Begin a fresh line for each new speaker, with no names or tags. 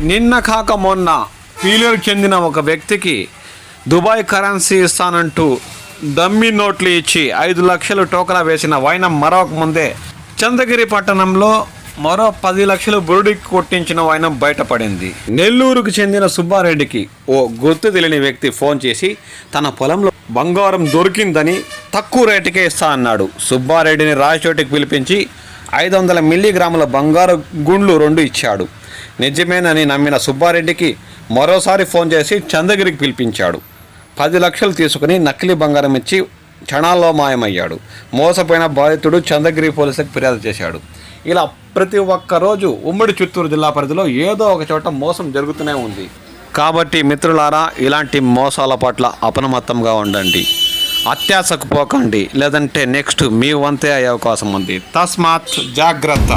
నిన్న కాక మొన్న పీలేరు చెందిన ఒక వ్యక్తికి దుబాయ్ కరెన్సీ ఇస్తానంటూ డమ్మీ నోట్లు ఇచ్చి 5 లక్షలు టోకరా వేసిన వైనం మరొక ముందే చంద్రగిరి పట్టణంలో మరో 10 లక్షలు బురుడికి కొట్టించిన వైనం బయటపడింది. నెల్లూరుకు చెందిన సుబ్బారెడ్డికి ఓ గుర్తు తెలియని వ్యక్తి ఫోన్ చేసి తన పొలంలో బంగారం దొరికిందని తక్కువ రేటుకే ఇస్తా అన్నాడు. సుబ్బారెడ్డిని రాయచోటికి పిలిపించి 500 మిల్లీగ్రాముల బంగారు గుండ్లు 2 ఇచ్చాడు. నిజమేనని నమ్మిన సుబ్బారెడ్డికి మరోసారి ఫోన్ చేసి చంద్రగిరికి పిలిపించాడు. 10 లక్షలు తీసుకుని నకిలీ బంగారం ఇచ్చి క్షణాల్లో మాయమయ్యాడు. మోసపోయిన బాధితుడు చంద్రగిరి పోలీసులకు ఫిర్యాదు చేశాడు. ఇలా ప్రతి ఒక్క రోజు ఉమ్మడి చిత్తూరు జిల్లా పరిధిలో ఏదో ఒక చోట మోసం జరుగుతూనే ఉంది. కాబట్టి మిత్రులారా, ఇలాంటి మోసాల పట్ల అప్రమత్తంగా ఉండండి. అత్యాశకు పోకండి, లేదంటే నెక్స్ట్ మీ వంతే అయ్యే అవకాశం ఉంది. తస్మాత్ జాగ్రత్త.